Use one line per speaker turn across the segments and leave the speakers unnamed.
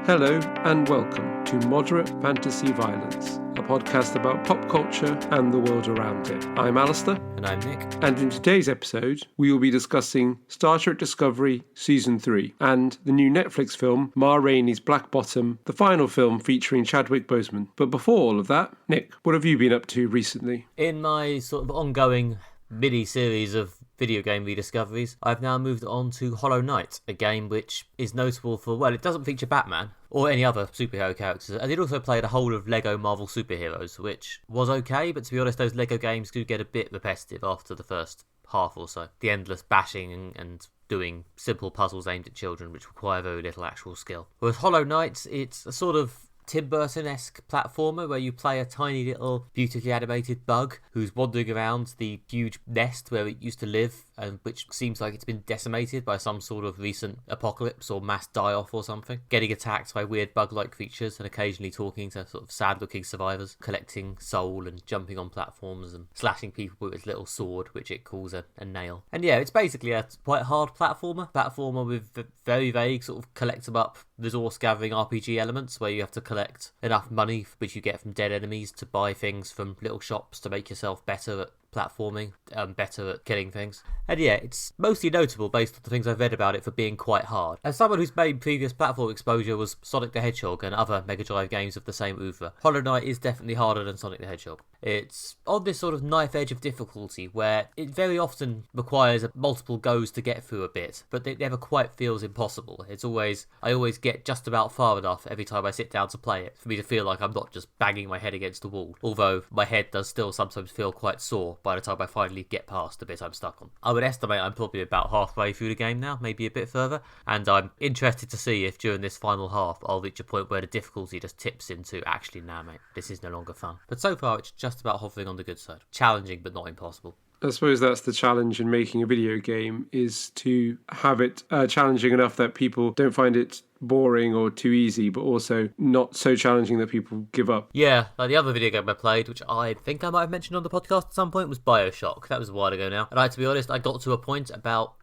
Hello and welcome to Moderate Fantasy Violence, a podcast about pop culture and the world around it. I'm Alistair.
And I'm Nick.
And in today's episode, we will be discussing Star Trek Discovery Season 3 and the new Netflix film Rainey's Black Bottom, the final film featuring Chadwick Boseman. But before all of that, Nick, what have you been up to recently?
In my sort of ongoing mini-series of video game rediscoveries, I've now moved on to Hollow Knight, a game which is notable for, well, it doesn't feature Batman or any other superhero characters, and it also played a whole of Lego Marvel superheroes, which was okay, but to be honest, those Lego games do get a bit repetitive after the first half or so. The endless bashing and doing simple puzzles aimed at children, which require very little actual skill. Whereas Hollow Knight, it's a sort of Tim Burton-esque platformer where you play a tiny little beautifully animated bug who's wandering around the huge nest where it used to live, and which seems like it's been decimated by some sort of recent apocalypse or mass die-off or something, getting attacked by weird bug-like creatures and occasionally talking to sort of sad-looking survivors, collecting soul and jumping on platforms and slashing people with its little sword, which it calls a nail. And yeah, it's basically a quite hard platformer with very vague sort of collect-em-up resource-gathering RPG elements where you have to collect enough money, which you get from dead enemies, to buy things from little shops to make yourself better at platforming, better at killing things. And yeah, it's mostly notable based on the things I've read about it for being quite hard. As someone whose main previous platform exposure was Sonic the Hedgehog and other Mega Drive games of the same oeuvre, Hollow Knight is definitely harder than Sonic the Hedgehog. It's on this sort of knife edge of difficulty where it very often requires multiple goes to get through a bit, but it never quite feels impossible. I always get just about far enough every time I sit down to play it for me to feel like I'm not just banging my head against the wall, although my head does still sometimes feel quite sore by the time I finally get past the bit I'm stuck on. I would estimate I'm probably about halfway through the game now, maybe a bit further, and I'm interested to see if during this final half I'll reach a point where the difficulty just tips into, actually, nah mate, this is no longer fun. But so far it's just about hovering on the good side. Challenging but not impossible.
I suppose that's the challenge in making a video game, is to have it challenging enough that people don't find it boring or too easy, but also not so challenging that people give up.
Yeah, like the other video game I played, which I think I might have mentioned on the podcast at some point, was BioShock. That was a while ago now. And to be honest, I got to a point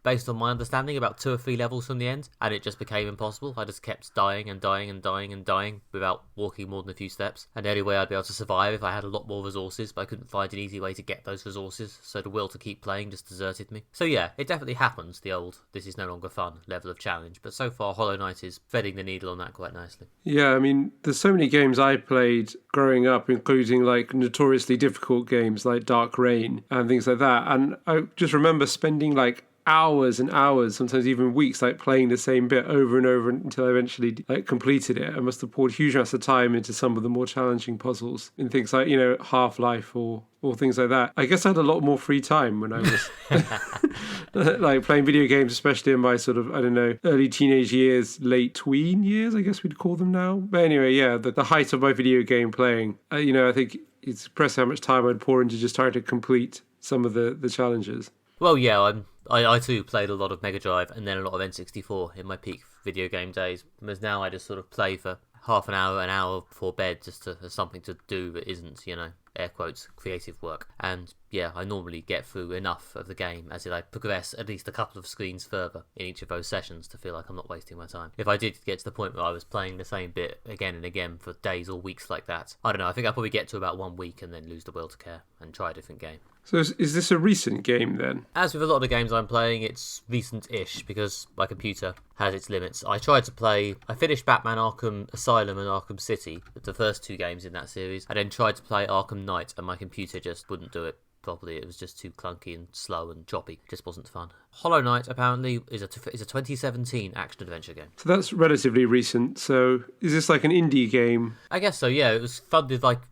based on my understanding, about 2 or 3 levels from the end, and it just became impossible. I just kept dying and dying and dying and dying without walking more than a few steps. And the only way I'd be able to survive if I had a lot more resources, but I couldn't find an easy way to get those resources, so the will to keep playing just deserted me. So yeah, it definitely happens, the old "this is no longer fun" level of challenge, but so far Hollow Knight is threading the needle on that quite nicely.
Yeah, I mean, there's so many games I played growing up, including like notoriously difficult games like Dark Rain and things like that, and I just remember spending like hours and hours, sometimes even weeks, like playing the same bit over and over until I eventually completed it. I must have poured huge amounts of time into some of the more challenging puzzles in things like, Half-Life or things like that. I guess I had a lot more free time when I was like playing video games, especially in my sort of, early teenage years, late tween years, I guess we'd call them now. But anyway, yeah, the height of my video game playing, I think it's impressive how much time I'd pour into just trying to complete some of the challenges.
Well, yeah, I too played a lot of Mega Drive and then a lot of N64 in my peak video game days. Whereas now I just sort of play for half an hour before bed just as something to do that isn't, air quotes, creative work. And yeah, I normally get through enough of the game as I progress at least a couple of screens further in each of those sessions to feel like I'm not wasting my time. If I did get to the point where I was playing the same bit again and again for days or weeks like that, I don't know, I think I'll probably get to about 1 week and then lose the will to care and try a different game.
So is this a recent game then?
As with a lot of the games I'm playing, it's recent-ish because my computer has its limits. I finished Batman Arkham Asylum and Arkham City, the first 2 games in that series. I then tried to play Arkham Knight and my computer just wouldn't do it properly. It was just too clunky and slow and choppy. It just wasn't fun. Hollow Knight apparently is a 2017 action-adventure game.
So that's relatively recent. So is this like an indie game?
I guess so, yeah. It was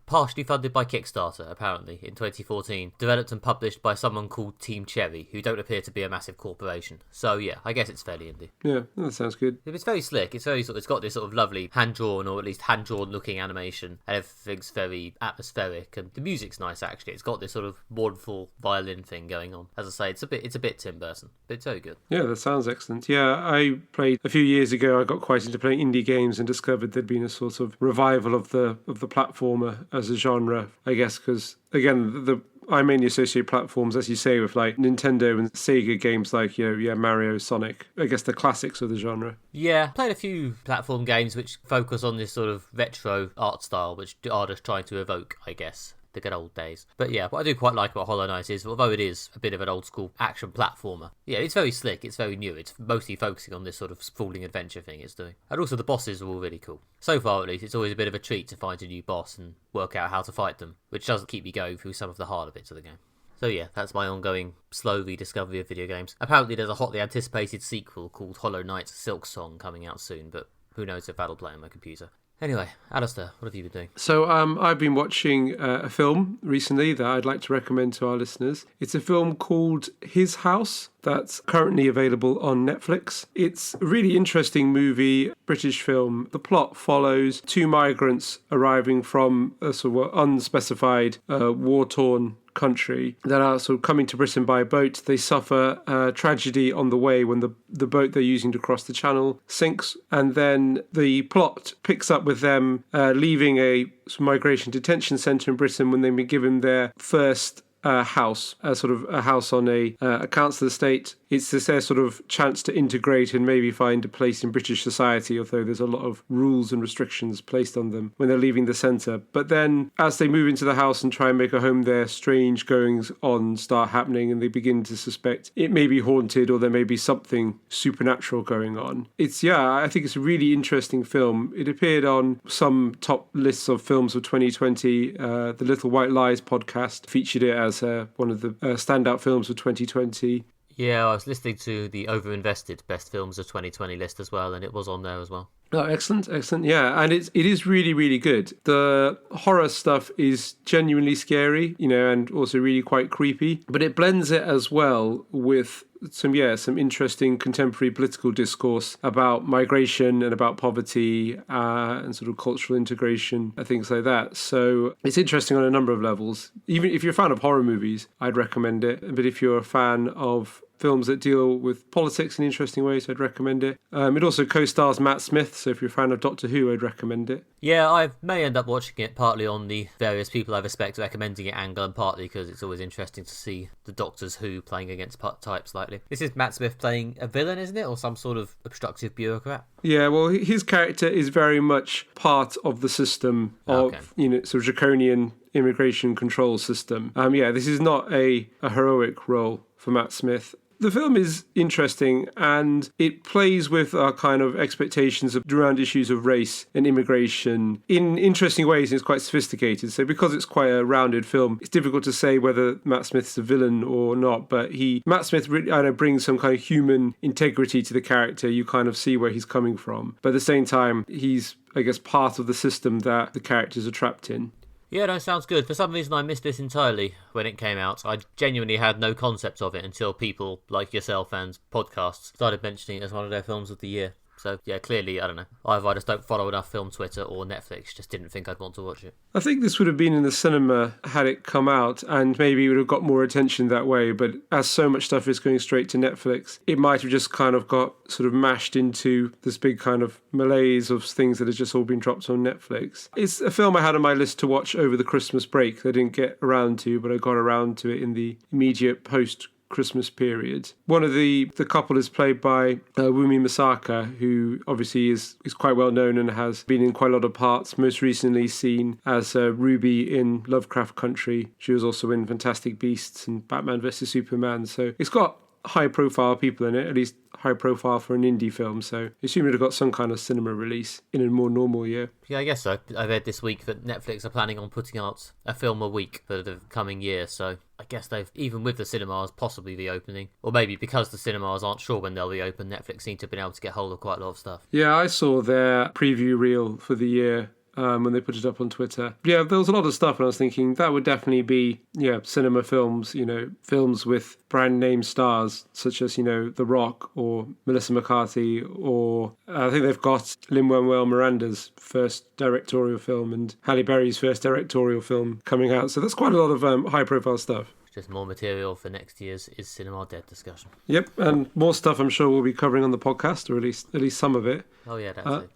partially funded by Kickstarter, apparently, in 2014. Developed and published by someone called Team Cherry, who don't appear to be a massive corporation. So yeah, I guess it's fairly indie.
Yeah, that sounds good.
It's very slick. It's got this sort of lovely hand-drawn, or at least hand-drawn looking animation, and everything's very atmospheric, and the music's nice, actually. It's got this sort of mournful violin thing going on. As I say, it's a bit Tim Burton. But it's very good. Yeah,
that sounds excellent. Yeah, I played a few years ago. I got quite into playing indie games and discovered there'd been a sort of revival of the platformer as a genre, I guess, because again, I mainly associate platforms, as you say, with like Nintendo and Sega games like, Mario, Sonic, I guess the classics of the genre.
Yeah, played a few platform games which focus on this sort of retro art style, which are just trying to evoke, I guess, the good old days. But yeah, what I do quite like about Hollow Knight is, although it is a bit of an old school action platformer, yeah, it's very slick, it's very new, it's mostly focusing on this sort of falling adventure thing it's doing. And also the bosses are all really cool. So far at least, it's always a bit of a treat to find a new boss and work out how to fight them, which does keep me going through some of the harder bits of the game. So yeah, that's my ongoing slow rediscovery of video games. Apparently there's a hotly anticipated sequel called Hollow Knight Silk Song coming out soon, but who knows if that'll play on my computer. Anyway, Alistair, what have you been doing?
So I've been watching a film recently that I'd like to recommend to our listeners. It's a film called His House that's currently available on Netflix. It's a really interesting movie, British film. The plot follows two migrants arriving from a sort of unspecified war-torn country that are sort of coming to Britain by boat. They suffer a tragedy on the way when the boat they're using to cross the channel sinks, and then the plot picks up with them leaving a migration detention centre in Britain when they've been given their first house, sort of a house on a council estate. It's their sort of chance to integrate and maybe find a place in British society, although there's a lot of rules and restrictions placed on them when they're leaving the centre. But then as they move into the house and try and make a home there, strange goings on start happening and they begin to suspect it may be haunted or there may be something supernatural going on. I think it's a really interesting film. It appeared on some top lists of films of 2020. The Little White Lies podcast featured it as one of the standout films of 2020.
Yeah, I was listening to the Overinvested Best Films of 2020 list as well, and it was on there as well.
Oh, excellent. Yeah, and it is really, really good. The horror stuff is genuinely scary, and also really quite creepy, but it blends it as well with some interesting contemporary political discourse about migration and about poverty and sort of cultural integration and things like that. So it's interesting on a number of levels. Even if you're a fan of horror movies, I'd recommend it. But if you're a fan of films that deal with politics in interesting ways, I'd recommend it. It also co-stars Matt Smith, so if you're a fan of Doctor Who, I'd recommend it.
Yeah, I may end up watching it partly on the various people I respect recommending it angle, and partly because it's always interesting to see the Doctors Who playing against type slightly. This is Matt Smith playing a villain, isn't it? Or some sort of obstructive bureaucrat?
Yeah, well, his character is very much part of the system of, sort of draconian immigration control system. This is not a heroic role for Matt Smith. The film is interesting and it plays with our kind of expectations around issues of race and immigration in interesting ways, and it's quite sophisticated. So because it's quite a rounded film, it's difficult to say whether Matt Smith's a villain or not, but Matt Smith really, brings some kind of human integrity to the character. You kind of see where he's coming from. But at the same time, he's, I guess, part of the system that the characters are trapped in.
Yeah, that sounds good. For some reason, I missed this entirely when it came out. I genuinely had no concept of it until people like yourself and podcasts started mentioning it as one of their films of the year. So, yeah, clearly, I don't know. Either I just don't follow enough film Twitter, or Netflix just didn't think I'd want to watch it. I
think this would have been in the cinema had it come out, and maybe it would have got more attention that way. But as so much stuff is going straight to Netflix, it might have just kind of got sort of mashed into this big kind of malaise of things that have just all been dropped on Netflix. It's a film I had on my list to watch over the Christmas break that I didn't get around to, but I got around to it in the immediate post-Christmas period. One of the couple is played by Wumi Masaka, who obviously is quite well known and has been in quite a lot of parts, most recently seen as Ruby in Lovecraft Country. She was also in Fantastic Beasts and Batman vs Superman, so it's got high profile people in it, at least high profile for an indie film, so I assume it would have got some kind of cinema release in a more normal year.
Yeah, I guess so. I read this week that Netflix are planning on putting out a film a week for the coming year, so I guess they've, even with the cinemas possibly reopening, or maybe because the cinemas aren't sure when they'll reopen, Netflix seem to have been able to get hold of quite a lot of stuff.
Yeah, I saw their preview reel for the year when they put it up on Twitter. Yeah, there was a lot of stuff, and I was thinking that would definitely be, cinema films, films with brand name stars, such as, The Rock or Melissa McCarthy, or I think they've got Lin-Manuel Miranda's first directorial film and Halle Berry's first directorial film coming out. So that's quite a lot of high-profile stuff.
Just more material for next year's Is Cinema Dead discussion.
Yep, and more stuff I'm sure we'll be covering on the podcast, or at least some of it.
Oh yeah, that's it.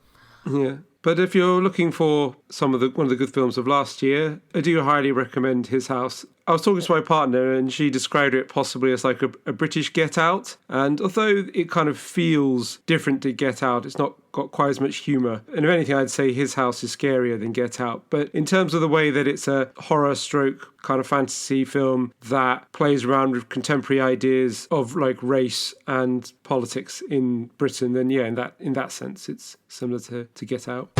Yeah. But if you're looking for one of the good films of last year, I do highly recommend His House. I was talking to my partner and she described it possibly as like a British Get Out. And although it kind of feels different to Get Out, it's not got quite as much humour. And if anything, I'd say His House is scarier than Get Out. But in terms of the way that it's a horror stroke kind of fantasy film that plays around with contemporary ideas of like race and politics in Britain, then yeah, in that sense, it's similar to Get Out.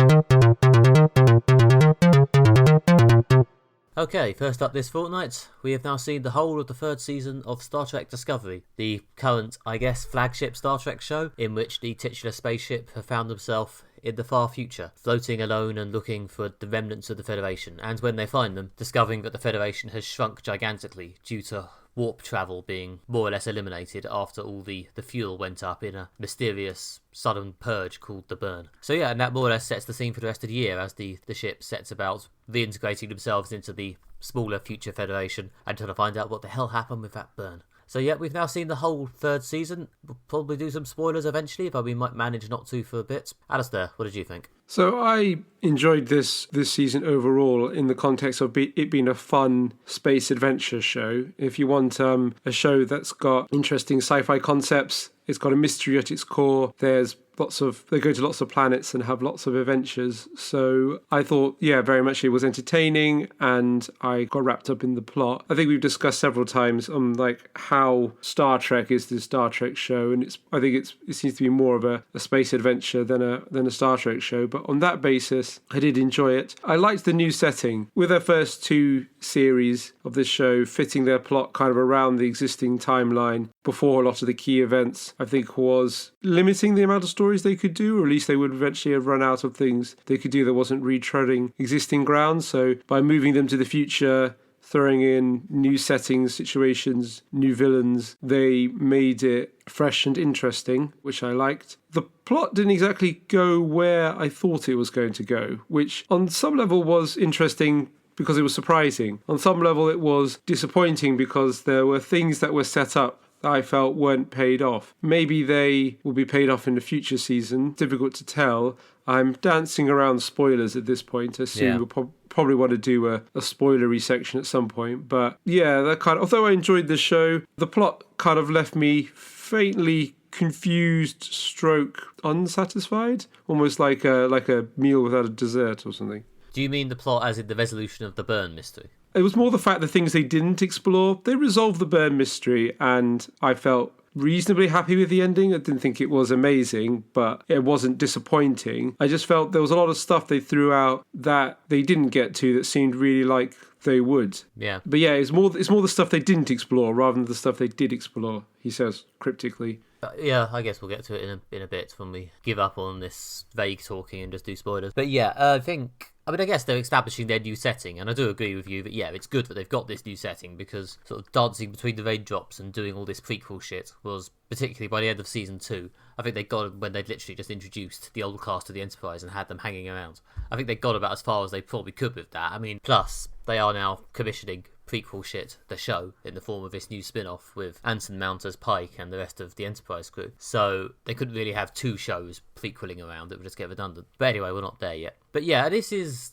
Okay, first up this fortnight, we have now seen the whole of the third season of Star Trek Discovery, the current, I guess, flagship Star Trek show, in which the titular spaceship have found themselves in the far future, floating alone and looking for the remnants of the Federation, and when they find them, discovering that the Federation has shrunk gigantically due to warp travel being more or less eliminated after all the fuel went up in a mysterious sudden purge called the Burn. So yeah, and that more or less sets the scene for the rest of the year as the ship sets about reintegrating themselves into the smaller future Federation and trying to find out what the hell happened with that Burn. So yeah, we've now seen the whole third season. We'll probably do some spoilers eventually, but we might manage not to for a bit. Alistair, what did you think?
So I enjoyed this season overall in the context of it being a fun space adventure show. If you want a show that's got interesting sci-fi concepts, it's got a mystery at its core, they go to lots of planets and have lots of adventures. So I thought, yeah, very much it was entertaining and I got wrapped up in the plot. I think we've discussed several times like how Star Trek is the Star Trek show, and it seems to be more of a space adventure than a Star Trek show. But on that basis, I did enjoy it. I liked the new setting with their first two series of this show fitting their plot kind of around the existing timeline before a lot of the key events. I think was limiting the amount of stories they could do, or at least they would eventually have run out of things they could do that wasn't retreading existing ground. So by moving them to the future, throwing in new settings, situations, new villains, they made it fresh and interesting, which I liked. The plot didn't exactly go where I thought it was going to go, which on some level was interesting because it was surprising. On some level it was disappointing because there were things that were set up that I felt weren't paid off. Maybe they will be paid off in the future season. Difficult to tell. I'm dancing around spoilers at this point. I assume we'll probably want to do a spoilery section at some point. But yeah, although I enjoyed the show, the plot kind of left me faintly confused stroke unsatisfied. Almost like a meal without a dessert or something.
Do you mean the plot as in the resolution of the Burn mystery?
It was more the fact that things they didn't explore. They resolved the Burn mystery and I felt reasonably happy with the ending. I didn't think it was amazing, but it wasn't disappointing. I just felt there was a lot of stuff they threw out that they didn't get to that seemed really like they would.
Yeah.
But yeah, it's more the stuff they didn't explore rather than the stuff they did explore, he says cryptically.
Yeah, I guess we'll get to it in a bit when we give up on this vague talking and just do spoilers. But yeah, I guess they're establishing their new setting, and I do agree with you that, yeah, it's good that they've got this new setting because sort of dancing between the raindrops and doing all this prequel shit was, particularly by the end of season 2, I think they got when they'd literally just introduced the old cast of the Enterprise and had them hanging around. I think they got about as far as they probably could with that. I mean, plus, they are now commissioning prequel shit, the show, in the form of this new spin-off with Anson Mount as Pike and the rest of the Enterprise crew. So they couldn't really have two shows prequeling around, it would just get redundant. But anyway, we're not there yet. But yeah, this is...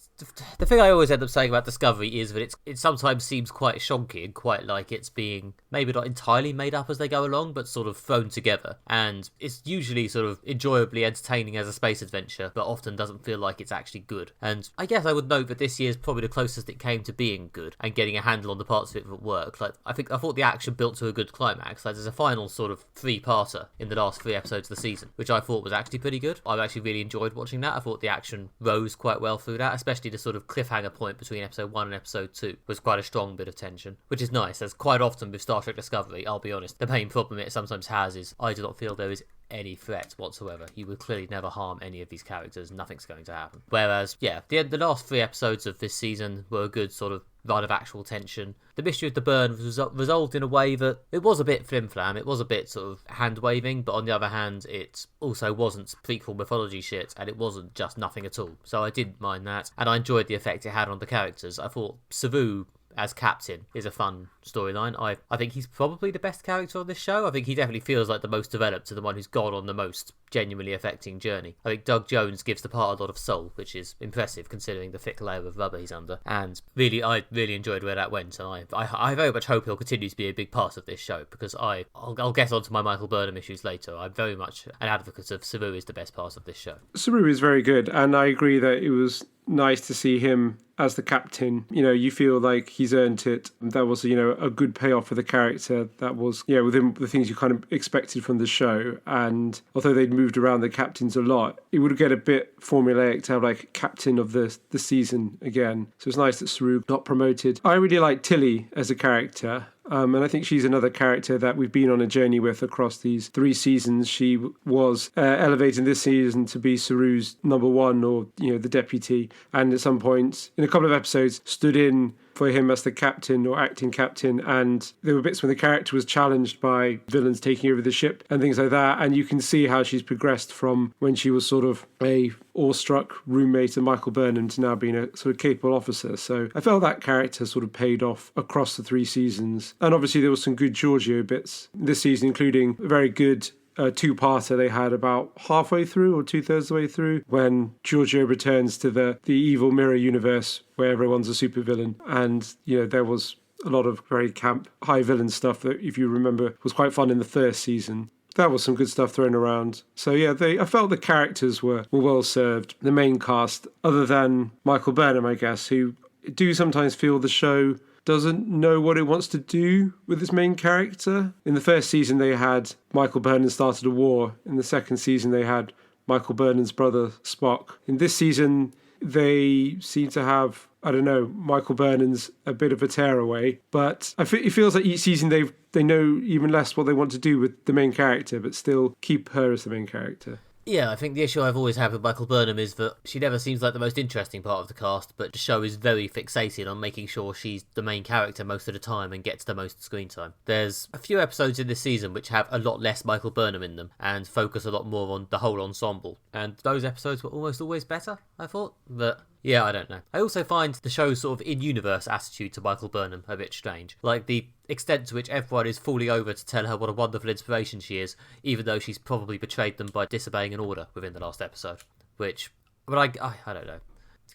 The thing I always end up saying about Discovery is that it sometimes seems quite shonky and quite like it's being maybe not entirely made up as they go along, but sort of thrown together. And it's usually sort of enjoyably entertaining as a space adventure, but often doesn't feel like it's actually good. And I guess I would note that this year's probably the closest it came to being good and getting a handle on the parts of it that work. Like I thought the action built to a good climax. Like there's a final sort of three-parter in the last 3 episodes of the season, which I thought was actually pretty good. I've actually really enjoyed watching that. I thought the action rose quite well through that, especially the sort of cliffhanger point between episode 1 and episode 2 was quite a strong bit of tension, which is nice, as quite often with Star Trek Discovery, I'll be honest, the main problem it sometimes has is I do not feel there is any threat whatsoever. You would clearly never harm any of these characters, nothing's going to happen. Whereas, yeah, the last 3 episodes of this season were a good sort of run of actual tension. The mystery of the Burn was resolved in a way that it was a bit flim-flam, it was a bit sort of hand-waving, but on the other hand, it also wasn't prequel mythology shit, and it wasn't just nothing at all. So I didn't mind that, and I enjoyed the effect it had on the characters. I thought Savu as captain is a fun storyline. I think he's probably the best character on this show. I think he definitely feels like the most developed and the one who's gone on the most genuinely affecting journey. I think Doug Jones gives the part a lot of soul, which is impressive considering the thick layer of rubber he's under. And really, I really enjoyed where that went, and I very much hope he'll continue to be a big part of this show, because I'll get onto my Michael Burnham issues later. I'm very much an advocate of Saru is the best part of this show.
Saru is very good, and I agree that it was nice to see him as the captain. You feel like he's earned it. That was, a good payoff for the character. That was, within the things you kind of expected from the show. And although they'd moved around the captains a lot, it would get a bit formulaic to have like captain of the season again. So it's nice that Saru got promoted. I really like Tilly as a character. And I think she's another character that we've been on a journey with across these 3 seasons. She was elevated this season to be Saru's number one, or, the deputy. And at some point, in a couple of episodes, stood in for him as the captain or acting captain. And there were bits when the character was challenged by villains taking over the ship and things like that. And you can see how she's progressed from when she was sort of a awestruck roommate of Michael Burnham to now being a sort of capable officer. So I felt that character sort of paid off across the 3 seasons. And obviously there was some good Giorgio bits this season, including a very good 2-parter they had about halfway through or 2/3 of the way through, when Giorgio returns to the evil mirror universe where everyone's a supervillain. And, there was a lot of very camp high villain stuff that, if you remember, was quite fun in the first season. That was some good stuff thrown around. So yeah, I felt the characters were well served. The main cast, other than Michael Burnham, I guess, who do sometimes feel the show doesn't know what it wants to do with its main character. In the first season, they had Michael Burnham started a war. In the second season, they had Michael Burnham's brother, Spock. In this season, they seem to have, I don't know, Michael Burnham's a bit of a tearaway. But it feels like each season they know even less what they want to do with the main character, but still keep her as the main character.
Yeah, I think the issue I've always had with Michael Burnham is that she never seems like the most interesting part of the cast, but the show is very fixated on making sure she's the main character most of the time and gets the most screen time. There's a few episodes in this season which have a lot less Michael Burnham in them and focus a lot more on the whole ensemble. And those episodes were almost always better, I thought. But yeah, I don't know. I also find the show's sort of in-universe attitude to Michael Burnham a bit strange. Like the extent to which everyone is falling over to tell her what a wonderful inspiration she is, even though she's probably betrayed them by disobeying an order within the last episode. Which, but I don't know.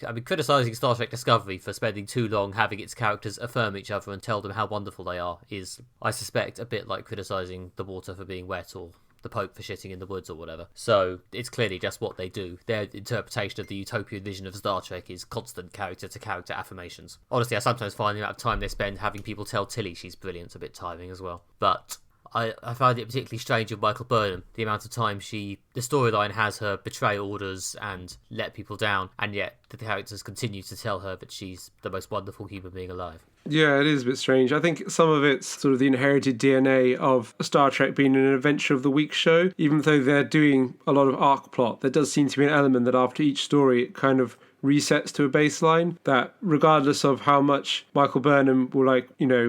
I mean, criticising Star Trek Discovery for spending too long having its characters affirm each other and tell them how wonderful they are is, I suspect, a bit like criticising the water for being wet or the Pope for shitting in the woods or whatever. So it's clearly just what they do. Their interpretation of the utopian vision of Star Trek is constant character-to-character affirmations. Honestly, I sometimes find the amount of time they spend having people tell Tilly she's brilliant a bit tiring as well. But I find it particularly strange with Michael Burnham, the amount of time the storyline has her betray orders and let people down, and yet the characters continue to tell her that she's the most wonderful human being alive.
Yeah, it is a bit strange. I think some of it's sort of the inherited DNA of Star Trek being an Adventure of the Week show. Even though they're doing a lot of arc plot, there does seem to be an element that after each story it kind of resets to a baseline, that regardless of how much Michael Burnham will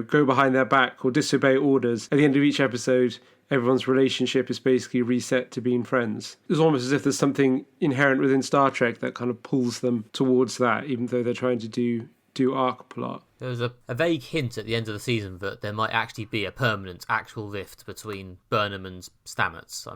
go behind their back or disobey orders, at the end of each episode everyone's relationship is basically reset to being friends. It's almost as if there's something inherent within Star Trek that kind of pulls them towards that, even though they're trying to do arc plot.
There was a vague hint at the end of the season that there might actually be a permanent actual rift between Burnham and Stamets.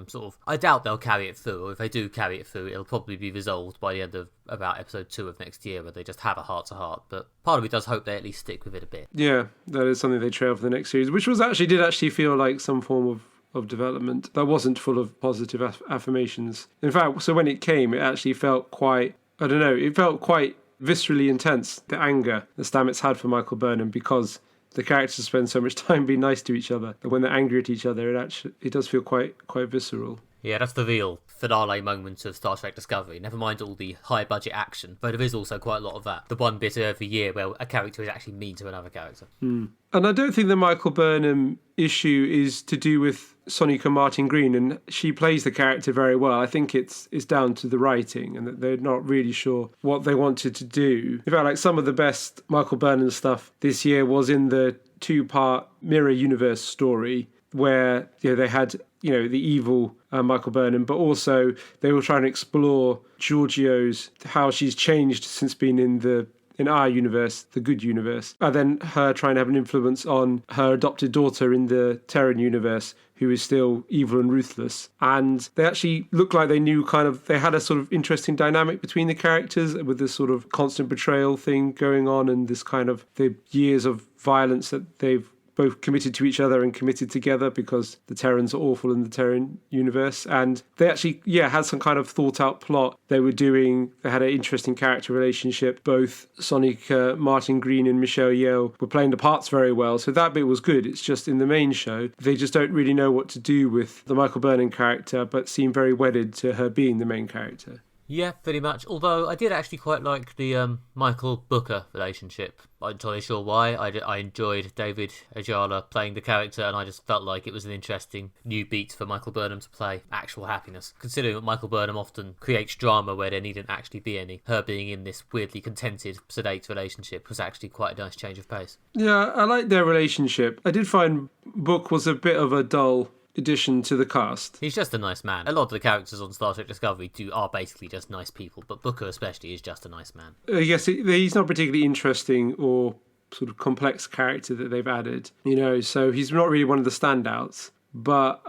I doubt they'll carry it through, or if they do carry it through, it'll probably be resolved by the end of about episode 2 of next year, where they just have a heart-to-heart. But part of me does hope they at least stick with it a bit. Yeah,
that is something they trail for the next series, which did actually feel like some form of development that wasn't full of positive affirmations. In fact, so when it came, it actually felt quite, it felt quite viscerally intense, the anger that Stamets had for Michael Burnham, because the characters spend so much time being nice to each other that when they're angry at each other, it does feel quite visceral.
Yeah, that's the real finale moment of Star Trek Discovery. Never mind all the high-budget action, but there is also quite a lot of that. The one bit every year where a character is actually mean to another character.
And I don't think the Michael Burnham issue is to do with Sonika Martin Green, and she plays the character very well. I think it's down to the writing, and that they're not really sure what they wanted to do. In fact, like some of the best Michael Burnham stuff this year was in the 2-part Mirror Universe story, where they had the evil Michael Burnham, but also they were trying to explore Giorgio's, how she's changed since being in the in our universe, the good universe, and then her trying to have an influence on her adopted daughter in the Terran universe, who is still evil and ruthless. And they actually looked like they knew they had a sort of interesting dynamic between the characters with this sort of constant betrayal thing going on and this kind of the years of violence that they've both committed to each other and committed together because the Terrans are awful in the Terran universe. And they actually, had some kind of thought out plot they had an interesting character relationship. Both Sonica Martin Green and Michelle Yeoh were playing the parts very well. So that bit was good. It's just in the main show, they just don't really know what to do with the Michael Burnham character, but seem very wedded to her being the main character.
Yeah, pretty much. Although I did actually quite like the Michael Booker relationship. I'm not entirely sure why. I enjoyed David Ajala playing the character, and I just felt like it was an interesting new beat for Michael Burnham to play actual happiness. Considering that Michael Burnham often creates drama where there needn't actually be any, her being in this weirdly contented, sedate relationship was actually quite a nice change of pace.
Yeah, I liked their relationship. I did find Book was a bit of a dull addition to the cast.
He's just a nice man. A lot of the characters on Star Trek Discovery are basically just nice people, but Booker especially is just a nice man.
Yes, he's not particularly interesting or sort of complex character that they've added, so he's not really one of the standouts, but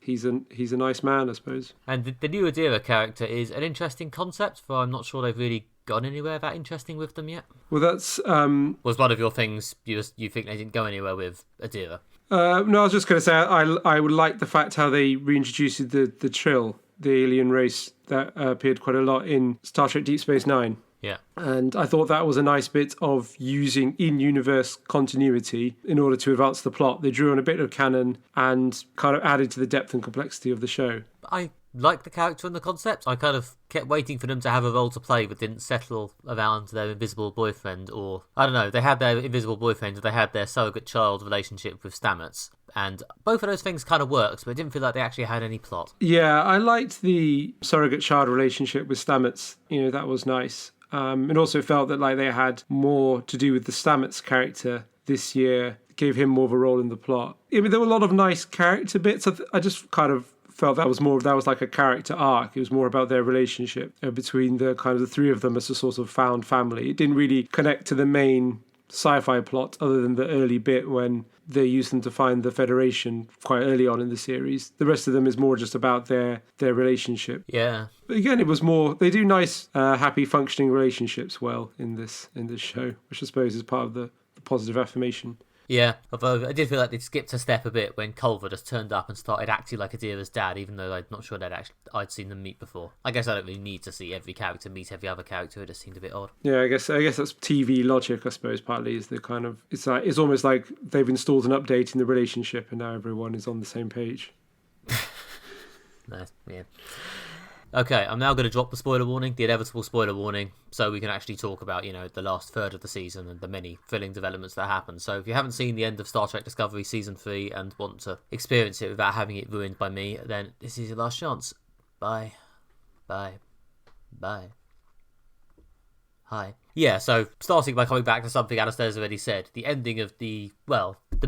he's a nice man, I suppose. And
the new Adira character is an interesting concept, but I'm not sure they've really gone anywhere that interesting with them yet.
Well, that's
was one of your things you think they didn't go anywhere with Adira?
No, I was just going to say I would like the fact how they reintroduced the Trill, the alien race that appeared quite a lot in Star Trek Deep Space Nine.
Yeah.
And I thought that was a nice bit of using in-universe continuity in order to advance the plot. They drew on a bit of canon and kind of added to the depth and complexity of the show.
I like the character and the concept. I kind of kept waiting for them to have a role to play, but didn't settle around their invisible boyfriend, or I don't know. They had their invisible boyfriend, or they had their surrogate child relationship with Stamets, and both of those things kind of worked, but it didn't feel like they actually had any plot.
Yeah, I liked the surrogate child relationship with Stamets. That was nice. And also felt that they had more to do with the Stamets character this year, gave him more of a role in the plot. I mean, there were a lot of nice character bits. I just kind of felt that was like a character arc. It was more about their relationship between the kind of the three of them as a sort of found family. It didn't really connect to the main sci-fi plot other than the early bit when they used them to find the Federation quite early on in the series. The rest of them is more just about their relationship.
Yeah.
But again, it was more, they do nice, happy, functioning relationships well in this show, which I suppose is part of the positive affirmation.
Yeah, although I did feel like they'd skipped a step a bit when Culver just turned up and started acting like Adira's dad, even though I'm not sure I'd seen them meet before. I guess I don't really need to see every character meet every other character. It just seemed a bit odd.
Yeah, I guess that's TV logic, I suppose, partly, is the kind of, it's almost like they've installed an update in the relationship and now everyone is on the same page.
Nice, yeah. Okay, I'm now going to drop the spoiler warning, the inevitable spoiler warning, so we can actually talk about, the last third of the season and the many thrilling developments that happen. So if you haven't seen the end of Star Trek Discovery Season 3 and want to experience it without having it ruined by me, then this is your last chance. Bye. Bye. Bye. Hi. Yeah, so starting by coming back to something Alistair's already said, the ending of the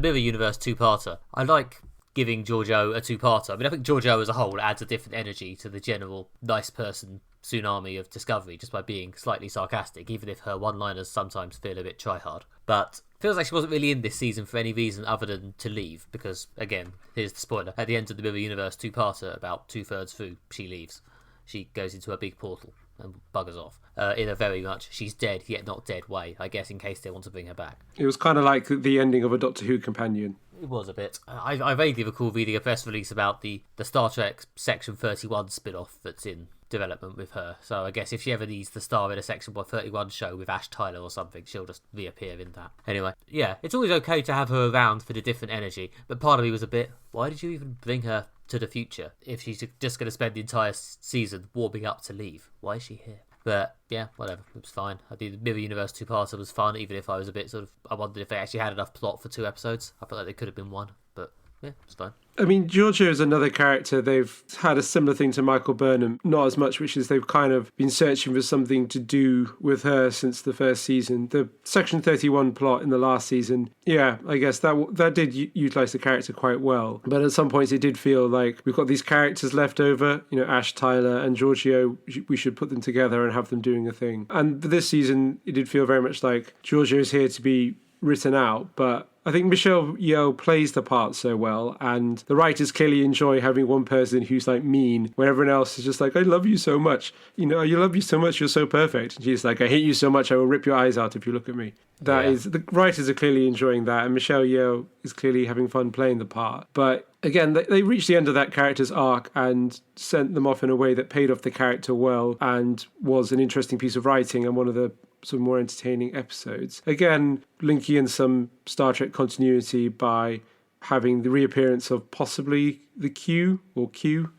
Mirror Universe two-parter. I like giving Georgiou a two-parter. I mean, I think Georgiou as a whole adds a different energy to the general nice person tsunami of Discovery just by being slightly sarcastic, even if her one-liners sometimes feel a bit try-hard. But feels like she wasn't really in this season for any reason other than to leave, because, again, here's the spoiler. At the end of the Mirror Universe two-parter, about two-thirds through, she leaves. She goes into a big portal and buggers off. In a very much she's dead yet not dead way, I guess, in case they want to bring her back.
It was kind of like the ending of a Doctor Who companion.
It was a bit. I vaguely recall reading a press release about the Star Trek Section 31 spin-off that's in development with her. So I guess if she ever needs to star in a Section 31 show with Ash Tyler or something, she'll just reappear in that. Anyway, yeah, it's always okay to have her around for the different energy, but part of me was a bit, why did you even bring her to the future if she's just going to spend the entire season warming up to leave? Why is she here? But yeah, whatever, it was fine. I think the Mirror Universe two-parter was fun, even if I was a bit I wondered if they actually had enough plot for 2 episodes. I felt like they could have been one, but Yeah, it's fine.
I mean, Giorgio is another character. They've had a similar thing to Michael Burnham, not as much, which is they've kind of been searching for something to do with her since the first season. The Section 31 plot in the last season, yeah, I guess that did utilise the character quite well. But at some points it did feel like we've got these characters left over, Ash, Tyler and Giorgio, we should put them together and have them doing a thing. And this season, it did feel very much like Giorgio is here to be written out, but I think Michelle Yeoh plays the part so well, and the writers clearly enjoy having one person who's like mean, when everyone else is just like, I love you so much. I love you so much, you're so perfect. And she's like, I hate you so much, I will rip your eyes out if you look at me. The writers are clearly enjoying that, and Michelle Yeoh is clearly having fun playing the part. But again, they reached the end of that character's arc and sent them off in a way that paid off the character well and was an interesting piece of writing and one of the some more entertaining episodes. Again, linking in some Star Trek continuity by having the reappearance of possibly the Q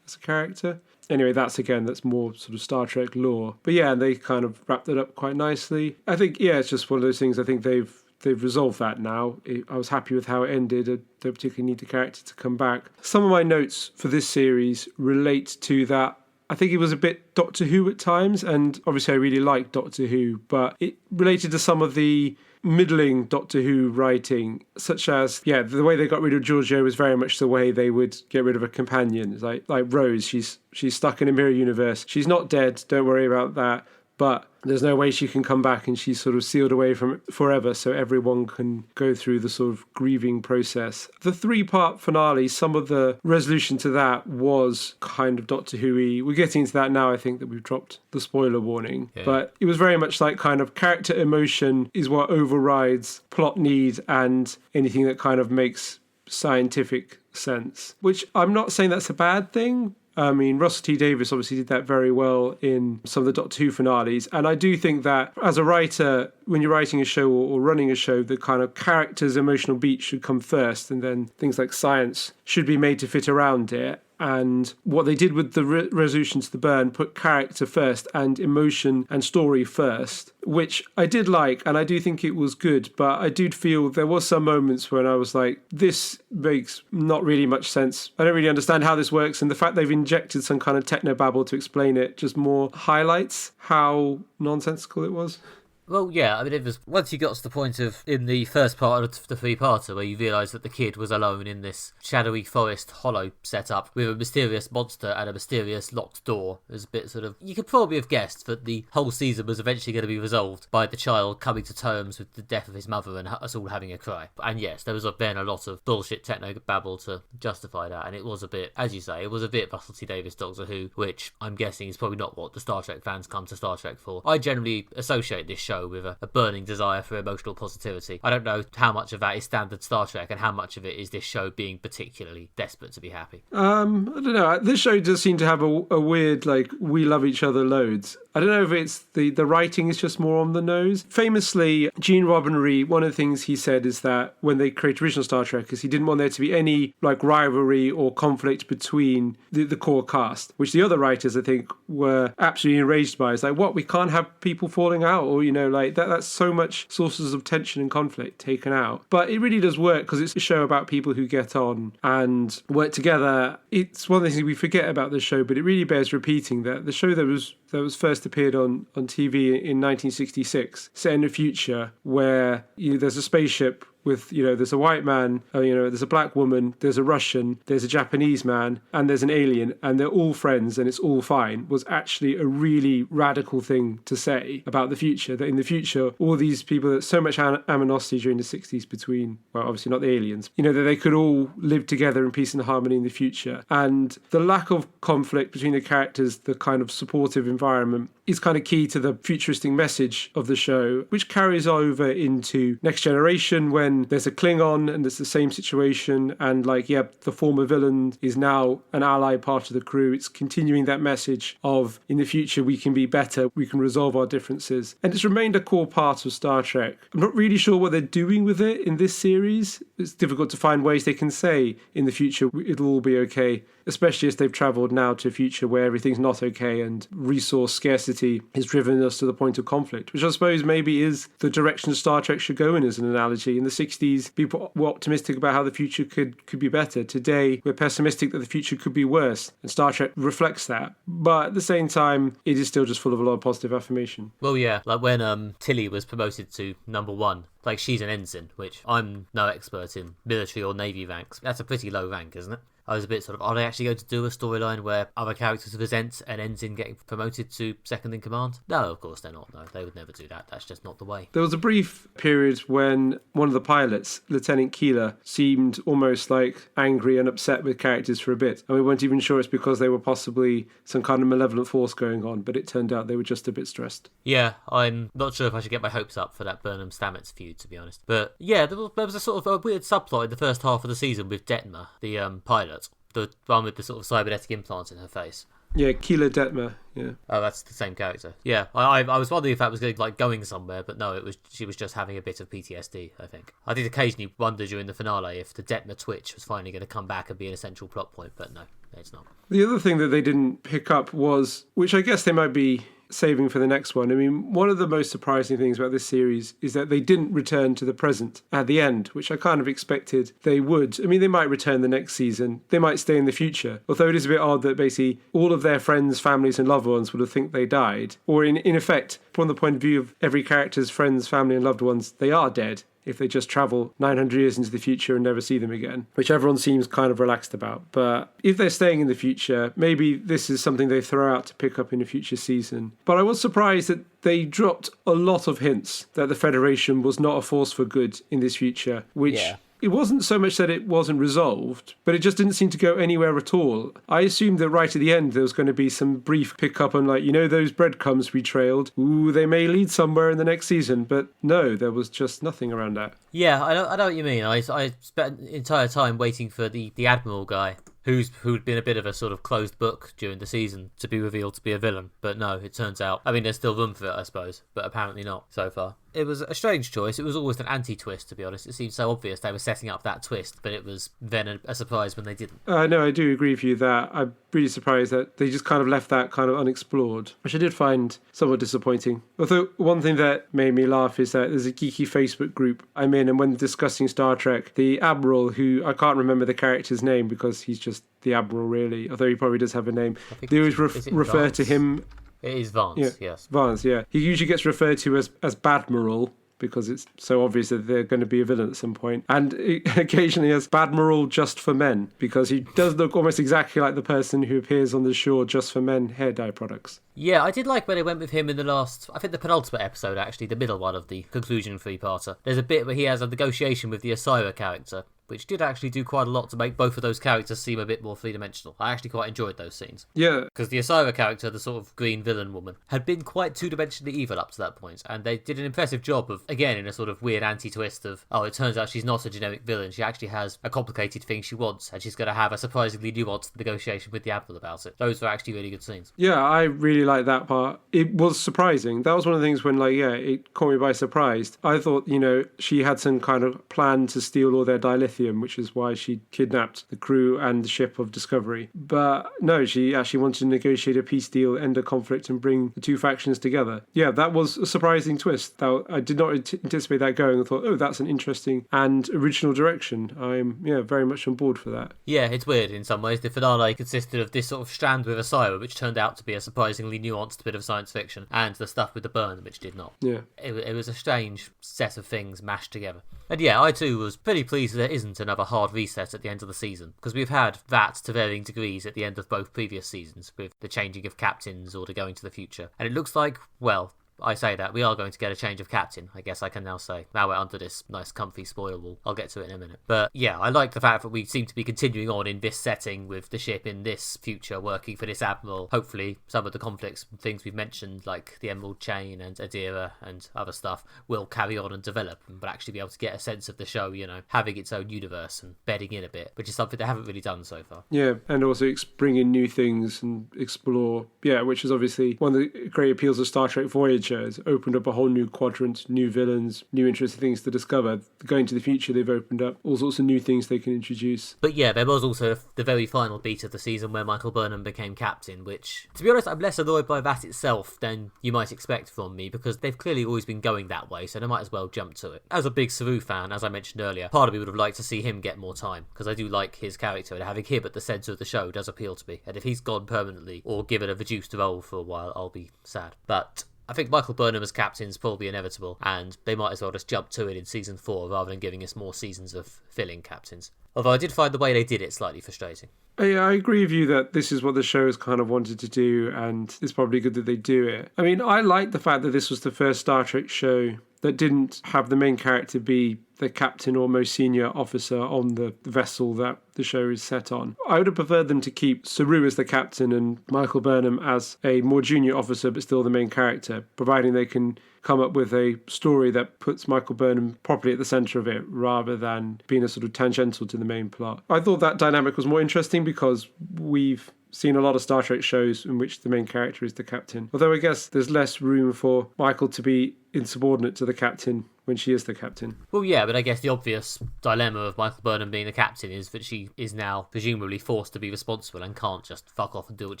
as a character. Anyway, that's more sort of Star Trek lore. But yeah, they kind of wrapped it up quite nicely. I think, it's just one of those things. I think they've resolved that now. I was happy with how it ended. I don't particularly need the character to come back. Some of my notes for this series relate to that. I think it was a bit Doctor Who at times, and obviously I really like Doctor Who, but it related to some of the middling Doctor Who writing, such as, the way they got rid of Giorgio was very much the way they would get rid of a companion. It's like Rose, she's stuck in a mirror universe. She's not dead, don't worry about that, but there's no way she can come back, and she's sort of sealed away from it forever, so everyone can go through the sort of grieving process. The 3-part finale, some of the resolution to that was kind of Doctor Who-y. We're getting into that now, I think, that we've dropped the spoiler warning. Yeah. But it was very much like kind of character emotion is what overrides plot need and anything that kind of makes scientific sense, which I'm not saying that's a bad thing. I mean, Russell T Davies obviously did that very well in some of the Doctor Who finales. And I do think that as a writer, when you're writing a show or running a show, the kind of character's emotional beat should come first, and then things like science should be made to fit around it. And what they did with the resolution to the burn put character first and emotion and story first, which I did like, and I do think it was good, but I did feel there was some moments when I was like, this makes not really much sense. I don't really understand how this works, and the fact they've injected some kind of technobabble to explain it just more highlights how nonsensical it was.
Well, yeah, I mean, it was once you got to the point of, in the first part of the 3-parter, where you realise that the kid was alone in this shadowy forest hollow setup with a mysterious monster and a mysterious locked door. It was a bit sort of, you could probably have guessed that the whole season was eventually going to be resolved by the child coming to terms with the death of his mother and us all having a cry. And yes, there was then a lot of bullshit techno-babble to justify that, and it was a bit, as you say, it was a bit Russell T Davies Doctor Who, which I'm guessing is probably not what the Star Trek fans come to Star Trek for. I generally associate this show with a burning desire for emotional positivity. I don't know how much of that is standard Star Trek and how much of it is this show being particularly desperate to be happy. I
don't know. This show does seem to have a weird, like, we love each other loads. I don't know if it's the writing is just more on the nose. Famously, Gene Roddenberry, one of the things he said is that when they created original Star Trek, is he didn't want there to be any like rivalry or conflict between the core cast, which the other writers, I think, were absolutely enraged by. It's like, what, we can't have people falling out, or, like that's so much sources of tension and conflict taken out. But it really does work because it's a show about people who get on and work together. It's one of the things we forget about the show, but it really bears repeating that the show that was first appeared on TV in 1966, set in the future where there's a spaceship with, there's a white man, there's a black woman, there's a Russian, there's a Japanese man, and there's an alien, and they're all friends and it's all fine, was actually a really radical thing to say about the future. That in the future, all these people, there's so much animosity during the 60s between, well, obviously not the aliens, that they could all live together in peace and harmony in the future. And the lack of conflict between the characters, the kind of supportive environment, is kind of key to the futuristic message of the show, which carries over into Next Generation when there's a Klingon and it's the same situation, and the former villain is now an ally part of the crew. It's continuing that message of, in the future we can be better, we can resolve our differences, and it's remained a core part of Star Trek. I'm not really sure what they're doing with it in this series. It's difficult to find ways they can say in the future it'll all be okay, especially as they've travelled now to a future where everything's not okay and resource scarcity adaptability has driven us to the point of conflict, which I suppose maybe is the direction Star Trek should go in as an analogy. In the 60s, people were optimistic about how the future could be better. Today, we're pessimistic that the future could be worse, and Star Trek reflects that. But at the same time, it is still just full of a lot of positive affirmation.
Well, yeah, like when Tilly was promoted to number one, like she's an ensign, which I'm no expert in military or navy ranks. That's a pretty low rank, isn't it? I was a bit sort of, are they actually going to do a storyline where other characters resent an ensign getting promoted to second in command? No, of course they're not. No, they would never do that. That's just not the way.
There was a brief period when one of the pilots, Lieutenant Keeler, seemed almost like angry and upset with characters for a bit. And we weren't even sure it's because they were possibly some kind of malevolent force going on, but it turned out they were just a bit stressed.
Yeah, I'm not sure if I should get my hopes up for that Burnham-Stamets feud, to be honest. But yeah, there was a sort of a weird subplot in the first half of the season with Detmer, the pilot. The one with the sort of cybernetic implants in her face.
Yeah, Keeler Detmer, yeah.
Oh, that's the same character. Yeah, I was wondering if that was going somewhere, but no, she was just having a bit of PTSD, I think. I did occasionally wonder during the finale if the Detmer twitch was finally going to come back and be an essential plot point, but no, it's not.
The other thing that they didn't pick up was, which I guess they might be saving for the next one. I mean, one of the most surprising things about this series is that they didn't return to the present at the end, which I kind of expected they would. I mean, they might return the next season. They might stay in the future. Although it is a bit odd that basically all of their friends, families and loved ones would have think they died. Or in effect, from the point of view of every character's friends, family and loved ones, they are dead if they just travel 900 years into the future and never see them again, which everyone seems kind of relaxed about. But if they're staying in the future, maybe this is something they throw out to pick up in a future season. But I was surprised that they dropped a lot of hints that the Federation was not a force for good in this future, which...
Yeah.
It wasn't so much that it wasn't resolved, but it just didn't seem to go anywhere at all. I assumed that right at the end there was going to be some brief pick-up on, like, you know, those breadcrumbs we trailed? Ooh, they may lead somewhere in the next season. But no, there was just nothing around that.
Yeah, I know what you mean. I spent the entire time waiting for the Admiral guy, who'd been a bit of a sort of closed book during the season, to be revealed to be a villain. But no, it turns out, I mean, there's still room for it, I suppose, but apparently not so far. It was a strange choice. It was almost an anti-twist, to be honest. It seemed so obvious they were setting up that twist, but it was then a surprise when they didn't.
No, I do agree with you that I'm really surprised that they just kind of left that kind of unexplored, which I did find somewhat disappointing. Although one thing that made me laugh is that there's a geeky Facebook group I'm in, and when discussing Star Trek, the Admiral, who I can't remember the character's name because he's just the Admiral really, although he probably does have a name, they always refer
Vance?
to him...
It is Vance, yes.
Vance, yeah. He usually gets referred to as Badmiral because it's so obvious that they're going to be a villain at some point. And occasionally as Badmiral Just for Men, because he does look almost exactly like the person who appears on the Shore Just for Men hair dye products.
Yeah, I did like where they went with him in the last, I think the penultimate episode actually, the middle one of the conclusion three-parter. There's a bit where he has a negotiation with the Osira character, which did actually do quite a lot to make both of those characters seem a bit more three-dimensional. I actually quite enjoyed those scenes.
Yeah.
Because the Osira character, the sort of green villain woman, had been quite two-dimensionally evil up to that point, and they did an impressive job of, again, in a sort of weird anti-twist of, oh, it turns out she's not a generic villain, she actually has a complicated thing she wants, and she's going to have a surprisingly nuanced negotiation with the Admiral about it. Those were actually really good scenes.
Yeah, I really like that part. It was surprising. That was one of the things when, like, yeah, it caught me by surprise. I thought, you know, she had some kind of plan to steal all their dilithium, which is why she kidnapped the crew and the ship of Discovery. But no, she actually wanted to negotiate a peace deal, end a conflict, and bring the two factions together. Yeah, that was a surprising twist. I did not anticipate that going. I thought, oh, that's an interesting and original direction. I'm, very much on board for that.
Yeah, it's weird in some ways. The finale consisted of this sort of strand with Osira, which turned out to be a surprisingly nuanced bit of science fiction, and the stuff with the burn, which did not.
Yeah.
It was a strange set of things mashed together. And yeah, I too was pretty pleased there isn't another hard reset at the end of the season, because we've had that to varying degrees at the end of both previous seasons, with the changing of captains or the going to the future. And it looks like, well, I say that, we are going to get a change of captain, I guess I can now say. Now we're under this nice comfy spoil wall. I'll get to it in a minute. But yeah, I like the fact that we seem to be continuing on in this setting with the ship in this future working for this admiral. Hopefully some of the conflicts and things we've mentioned, like the Emerald Chain and Adira and other stuff, will carry on and develop, and we'll actually be able to get a sense of the show, having its own universe and bedding in a bit, which is something they haven't really done so far.
Yeah, and also bring in new things and explore, which is obviously one of the great appeals of Star Trek Voyager, future has opened up a whole new quadrant, new villains, new interesting things to discover. Going to the future, they've opened up all sorts of new things they can introduce.
But yeah, there was also the very final beat of the season where Michael Burnham became captain, which, to be honest, I'm less annoyed by that itself than you might expect from me, because they've clearly always been going that way, so they might as well jump to it. As a big Saru fan, as I mentioned earlier, part of me would have liked to see him get more time, because I do like his character, and having him at the centre of the show does appeal to me, and if he's gone permanently or given a reduced role for a while, I'll be sad. But I think Michael Burnham as captain is probably inevitable, and they might as well just jump to it in season 4 rather than giving us more seasons of filling captains. Although I did find the way they did it slightly frustrating.
Yeah, I agree with you that this is what the show has kind of wanted to do, and it's probably good that they do it. I mean, I like the fact that this was the first Star Trek show that didn't have the main character be the captain or most senior officer on the vessel that the show is set on. I would have preferred them to keep Saru as the captain and Michael Burnham as a more junior officer but still the main character, providing they can come up with a story that puts Michael Burnham properly at the centre of it rather than being a sort of tangential to the main plot. I thought that dynamic was more interesting because we've seen a lot of Star Trek shows in which the main character is the captain. Although I guess there's less room for Michael to be insubordinate to the captain when she is the captain.
Well, yeah, but I guess the obvious dilemma of Michael Burnham being the captain is that she is now presumably forced to be responsible and can't just fuck off and do what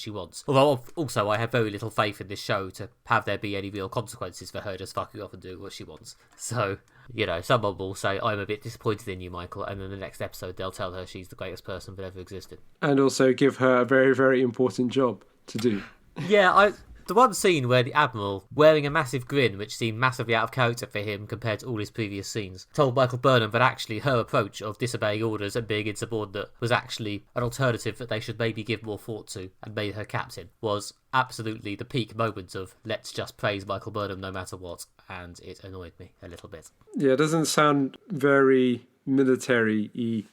she wants. Although, also, I have very little faith in this show to have there be any real consequences for her just fucking off and doing what she wants. So, you know, someone will say, I'm a bit disappointed in you, Michael, and then the next episode they'll tell her she's the greatest person that ever existed.
And also give her a very, very important job to do.
Yeah, the one scene where the Admiral, wearing a massive grin which seemed massively out of character for him compared to all his previous scenes, told Michael Burnham that actually her approach of disobeying orders and being insubordinate was actually an alternative that they should maybe give more thought to, and made her captain, was absolutely the peak moment of let's just praise Michael Burnham no matter what, and it annoyed me a little bit.
Yeah, it doesn't sound very military-y.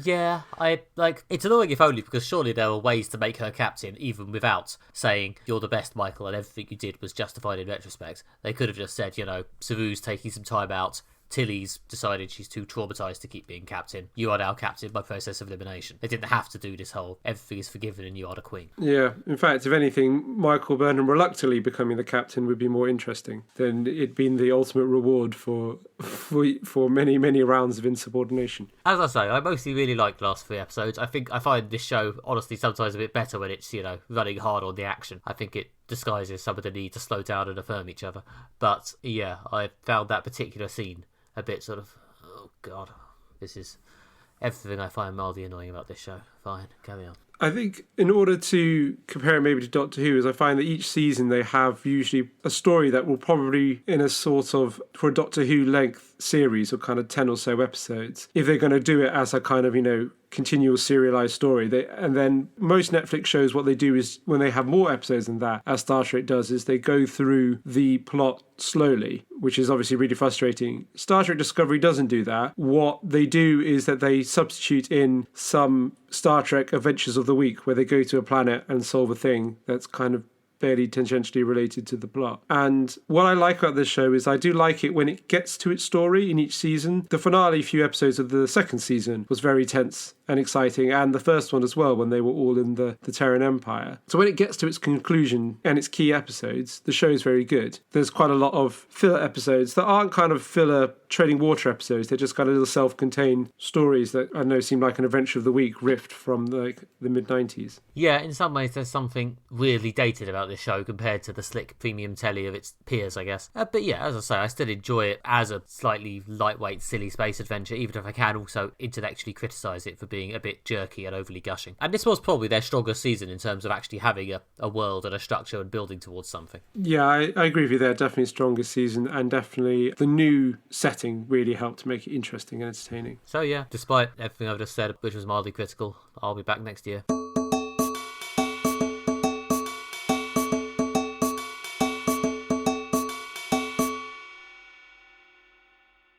Yeah, it's annoying if only because surely there are ways to make her captain even without saying you're the best, Michael, and everything you did was justified in retrospect. They could have just said, you know, Saru's taking some time out, Tilly's decided she's too traumatised to keep being captain. You are now captain by process of elimination. They didn't have to do this whole everything is forgiven and you are the queen.
Yeah, in fact, if anything, Michael Burnham reluctantly becoming the captain would be more interesting than it being the ultimate reward for many, many rounds of insubordination.
As I say, I mostly really like the last 3 episodes. I find this show, honestly, sometimes a bit better when it's, you know, running hard on the action. I think it disguises some of the need to slow down and affirm each other. But, yeah, I found that particular scene a bit sort of, oh god, this is everything I find mildly annoying about this show. Fine, carry on.
I think in order to compare it maybe to Doctor Who is I find that each season they have usually a story that will probably in a sort of, for a Doctor Who length series or kind of 10 or so episodes, if they're going to do it as a kind of, you know, continual serialized story. And then most Netflix shows, what they do is when they have more episodes than that, as Star Trek does, is they go through the plot slowly, which is obviously really frustrating. Star Trek Discovery doesn't do that. What they do is that they substitute in some Star Trek Adventures of the Week where they go to a planet and solve a thing that's kind of fairly tangentially related to the plot. And what I like about this show is I do like it when it gets to its story in each season. The finale few episodes of the second season was very tense and exciting, and the first one as well, when they were all in the Terran Empire. So when it gets to its conclusion and its key episodes, the show is very good. There's quite a lot of filler episodes that aren't kind of filler treading water episodes. They're just kind of little self-contained stories that, I don't know, seem like an adventure of the week riffed from the mid-90s.
Yeah, in some ways there's something weirdly dated about this show compared to the slick premium telly of its peers, I guess. But yeah, as I say, I still enjoy it as a slightly lightweight, silly space adventure, even if I can also intellectually criticise it for being a bit jerky and overly gushing. And this was probably their strongest season in terms of actually having a world and a structure and building towards something.
Yeah, I agree with you there. Definitely strongest season, and definitely the new setting really helped make it interesting and entertaining.
So yeah, despite everything I've just said, which was mildly critical, I'll be back next year.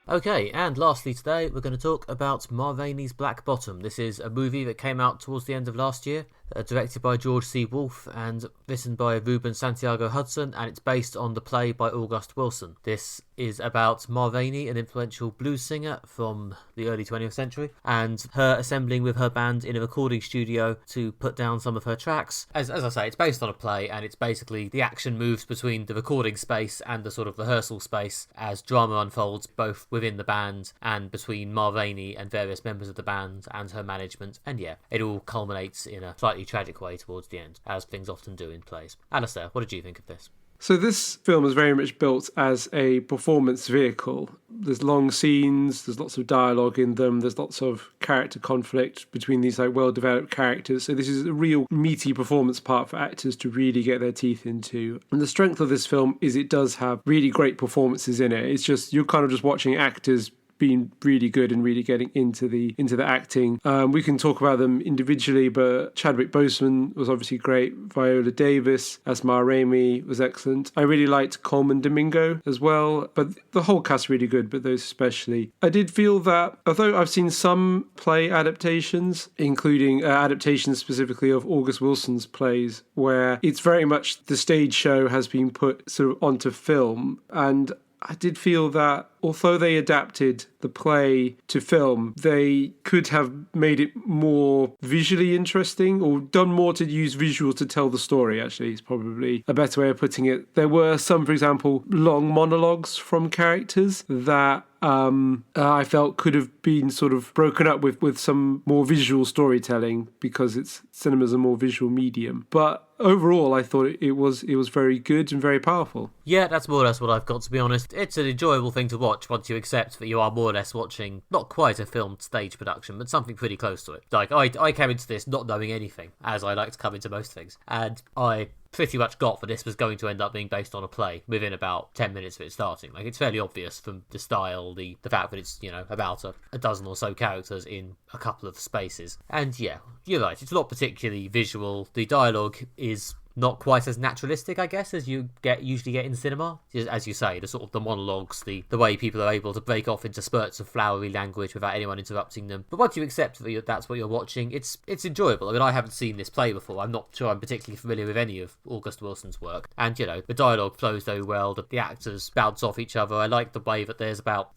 Okay, and lastly today we're going to talk about Ma Rainey's Black Bottom. This is a movie that came out towards the end of last year. directed by George C. Wolfe and written by Ruben Santiago Hudson, and it's based on the play by August Wilson. This is about Marvani, an influential blues singer from the early 20th century, and her assembling with her band in a recording studio to put down some of her tracks. As I say, it's based on a play, and it's basically the action moves between the recording space and the sort of rehearsal space as drama unfolds both within the band and between Marvani and various members of the band and her management, and yeah, it all culminates in a slightly tragic way towards the end, as things often do in plays. Alistair, what did you think of this?
So this film is very much built as a performance vehicle. There's long scenes, there's lots of dialogue in them, there's lots of character conflict between these like well-developed characters. So this is a real meaty performance part for actors to really get their teeth into. And the strength of this film is it does have really great performances in it. It's just, you're kind of just watching actors being really good and really getting into the acting. We can talk about them individually, but Chadwick Boseman was obviously great. Viola Davis as Rainey was excellent. I really liked Coleman Domingo as well, but the whole cast really good, but those especially. I did feel that, although I've seen some play adaptations, including adaptations specifically of August Wilson's plays, where it's very much the stage show has been put sort of onto film, and I did feel that although they adapted the play to film, they could have made it more visually interesting or done more to use visuals to tell the story, actually, is probably a better way of putting it. There were some, for example, long monologues from characters that I felt could have been sort of broken up with some more visual storytelling, because cinema's a more visual medium. But overall, I thought it was very good and very powerful.
Yeah, that's more or less what I've got, to be honest. It's an enjoyable thing to watch once you accept that you are more or less watching not quite a filmed stage production, but something pretty close to it. Like, I came into this not knowing anything, as I like to come into most things, and I pretty much got that this was going to end up being based on a play within about 10 minutes of it starting. Like, it's fairly obvious from the style, the fact that it's, about a dozen or so characters in a couple of spaces. And yeah, you're right, it's not particularly visual. The dialogue is not quite as naturalistic, I guess, as you usually get in cinema. As you say, the sort of the monologues, the way people are able to break off into spurts of flowery language without anyone interrupting them. But once you accept that that's what you're watching, it's enjoyable. I mean, I haven't seen this play before. I'm not sure I'm particularly familiar with any of August Wilson's work. And, the dialogue flows very well. The actors bounce off each other. I like the way that there's about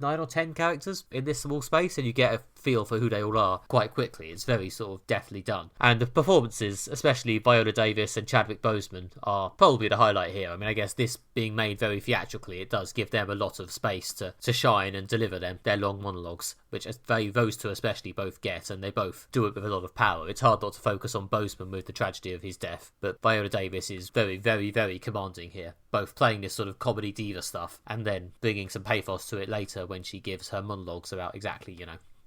9 or 10 characters in this small space, and you get a feel for who they all are quite quickly. It's very sort of deftly done. And the performances, especially Viola Davis and Chadwick Boseman, are probably the highlight here. I mean, I guess this being made very theatrically, it does give them a lot of space to shine and deliver their long monologues, which those two especially both get, and they both do it with a lot of power. It's hard not to focus on Boseman with the tragedy of his death, but Viola Davis is very, very, very commanding here, both playing this sort of comedy diva stuff and then bringing some pathos to it later when she gives her monologues about exactly,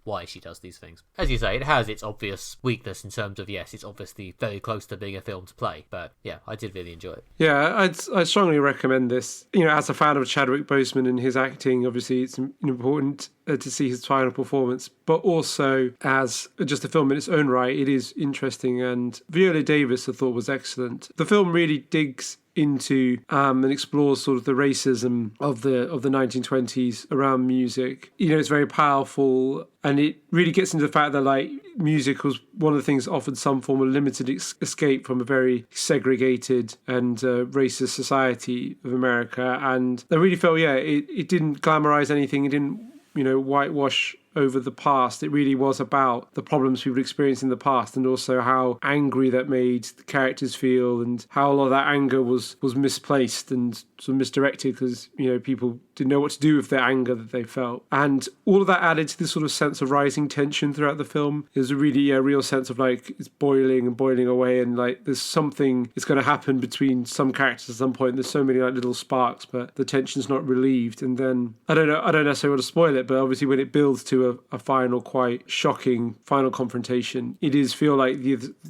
why she does these things. As you say, it has its obvious weakness in terms of, yes, it's obviously very close to being a film to play, but yeah, I did really enjoy it.
Yeah, I'd strongly recommend this. As a fan of Chadwick Boseman and his acting, obviously it's important to see his final performance, but also as just a film in its own right, it is interesting, and Viola Davis I thought was excellent. The film really digs into and explores sort of the racism of the 1920s around music. It's very powerful, and it really gets into the fact that like music was one of the things that offered some form of limited escape from a very segregated and racist society of America. And I really felt, it didn't glamorize anything. It didn't, whitewash over the past. It really was about the problems people experienced in the past, and also how angry that made the characters feel, and how a lot of that anger was misplaced and sort of misdirected, because people didn't know what to do with their anger that they felt. And all of that added to this sort of sense of rising tension throughout the film. There's a really real sense of like it's boiling and boiling away, and like there's something that's going to happen between some characters at some point. There's so many like little sparks, but the tension's not relieved. And then I don't necessarily want to spoil it, but obviously when it builds to a final, quite shocking final confrontation, it is feel like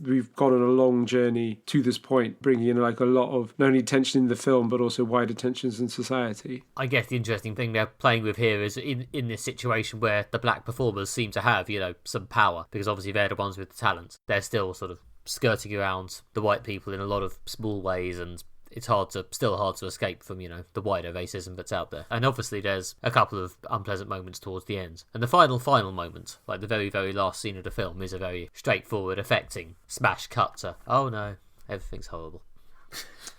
we've gone on a long journey to this point, bringing in like a lot of not only tension in the film but also wider tensions in society.
I guess the interesting thing they're playing with here is in this situation where the black performers seem to have some power, because obviously they're the ones with the talent, they're still sort of skirting around the white people in a lot of small ways, and it's still hard to escape from, the wider racism that's out there. And obviously there's a couple of unpleasant moments towards the end. And the final moment, like the very, very last scene of the film, is a very straightforward, affecting smash cut to, oh no, everything's horrible.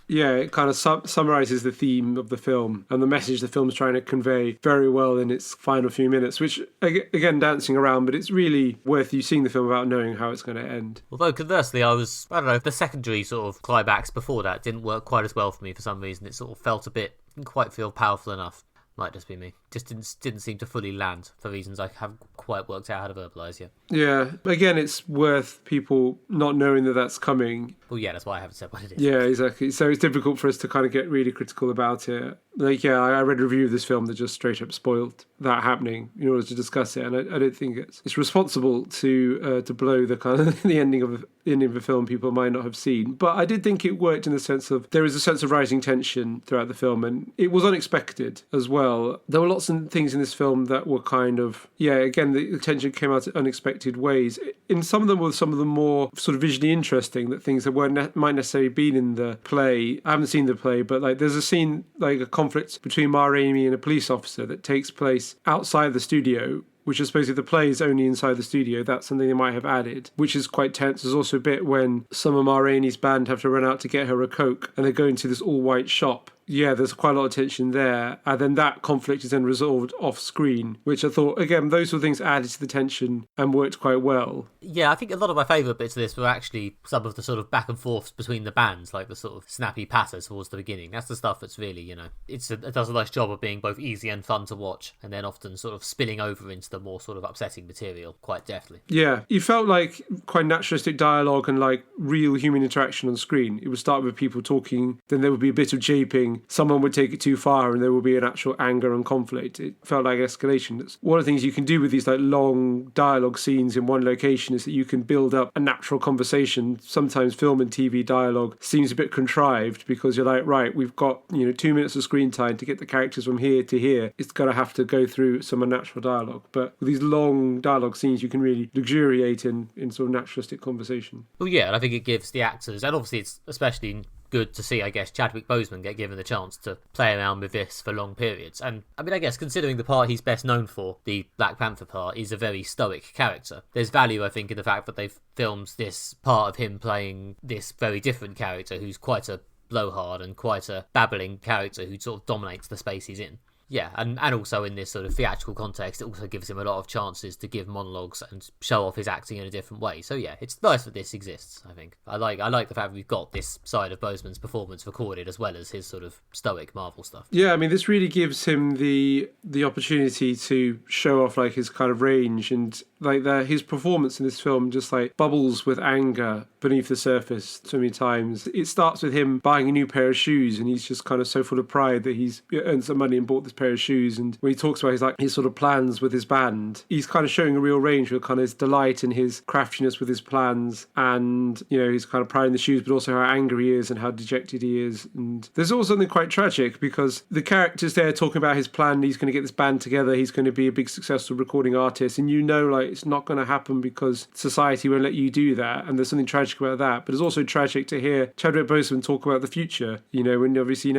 Yeah, it kind of summarizes the theme of the film and the message the film's trying to convey very well in its final few minutes, which, again, dancing around, but it's really worth you seeing the film without knowing how it's going to end.
Although, conversely, the secondary sort of climax before that didn't work quite as well for me for some reason. It sort of felt didn't quite feel powerful enough. Might just be me. Just didn't seem to fully land for reasons I haven't quite worked out how to verbalise yet.
Yeah, again, it's worth people not knowing that that's coming.
Well, yeah, that's why I haven't said what it is.
Yeah, exactly. So it's difficult for us to kind of get really critical about it. Like, yeah, I read a review of this film that just straight up spoiled that happening in order to discuss it, and I don't think it's responsible to blow the kind of the ending of the film people might not have seen. But I did think it worked in the sense of there is a sense of rising tension throughout the film, and it was unexpected as well. There were lots of things in this film that were kind of, again, the tension came out in unexpected ways. In some of them were some of the more sort of visually interesting, that things that might necessarily been in the play. I haven't seen the play, but like there's a scene, like a conflict between Marvani and a police officer that takes place outside the studio, which I suppose if the play is only inside the studio, that's something they might have added, which is quite tense. There's also a bit when some of Rainey's band have to run out to get her a Coke, and they go into this all-white shop. Yeah, there's quite a lot of tension there. And then that conflict is then resolved off screen, which I thought, again, those sort of things added to the tension and worked quite well.
Yeah, I think a lot of my favourite bits of this were actually some of the sort of back and forths between the bands, like the sort of snappy patter towards the beginning. That's the stuff that's really, it does a nice job of being both easy and fun to watch, and then often sort of spilling over into the more sort of upsetting material quite deftly.
Yeah, you felt like quite naturalistic dialogue and like real human interaction on screen. It would start with people talking, then there would be a bit of japing, someone would take it too far, and there would be an actual anger and conflict. It felt like escalation. That's one of the things you can do with these like long dialogue scenes in one location, is that you can build up a natural conversation. Sometimes film and TV dialogue seems a bit contrived because you're like, right, we've got 2 minutes of screen time to get the characters from here to here. It's going to have to go through some unnatural dialogue. But with these long dialogue scenes, you can really luxuriate in sort of naturalistic conversation.
Well, yeah, and I think it gives the actors, and obviously it's especially good to see, I guess, Chadwick Boseman get given the chance to play around with this for long periods. And I mean, I guess considering the part he's best known for, the Black Panther part, is a very stoic character, there's value, I think, in the fact that they've filmed this part of him playing this very different character who's quite a blowhard and quite a babbling character who sort of dominates the space he's in. Yeah, and also in this sort of theatrical context, it also gives him a lot of chances to give monologues and show off his acting in a different way. So yeah, it's nice that this exists, I think. I like the fact we've got this side of Boseman's performance recorded as well as his sort of stoic Marvel stuff.
Yeah, I mean, this really gives him the opportunity to show off like his kind of range, and like his performance in this film just like bubbles with anger beneath the surface so many times. It starts with him buying a new pair of shoes, and he's just kind of so full of pride that he's earned some money and bought this pair of shoes. And when he talks about his sort of plans with his band, he's kind of showing a real range with kind of his delight and his craftiness with his plans, and he's kind of pride in the shoes, but also how angry he is and how dejected he is. And there's also something quite tragic because the character's there talking about his plan. He's going to get this band together, he's going to be a big successful recording artist, and like it's not going to happen because society won't let you do that, and there's something tragic about that. But it's also tragic to hear Chadwick Boseman talk about the future, when obviously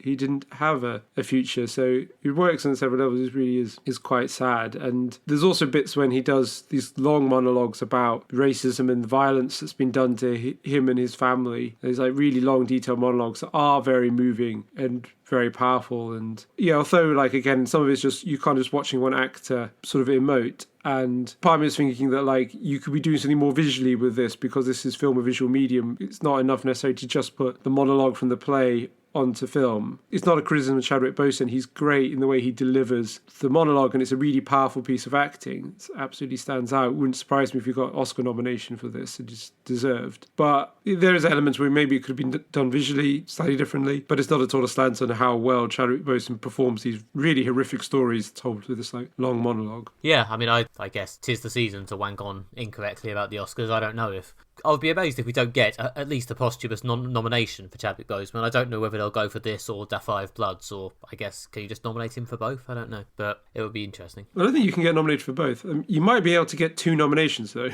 he didn't have a future. So it works on several levels. It really is quite sad. And there's also bits when he does these long monologues about racism and the violence that's been done to him and his family. There's like really long detailed monologues that are very moving and very powerful. And although like again some of it's just you can't just watching one actor sort of emote, and part of me is thinking that like you could be doing something more visually with this because this is film, a visual medium. It's not enough necessarily to just put the monologue from the play onto film. It's not a criticism of Chadwick Boseman. He's great in the way he delivers the monologue, and it's a really powerful piece of acting. It absolutely stands out. It wouldn't surprise me if he got Oscar nomination for this. It just deserved. But there is elements where maybe it could have been done visually slightly differently, but it's not at all a slant on how well Chadwick Boseman performs these really horrific stories told with this like long monologue.
Yeah, I mean, I guess 'tis the season to wank on incorrectly about the Oscars. I don't know if I would be amazed if we don't get at least a posthumous nomination for Chadwick Boseman. I don't know whether they'll go for this or Da 5 Bloods, or I guess can you just nominate him for both? I don't know, but it would be interesting.
I don't think you can get nominated for both. You might be able to get 2 nominations though.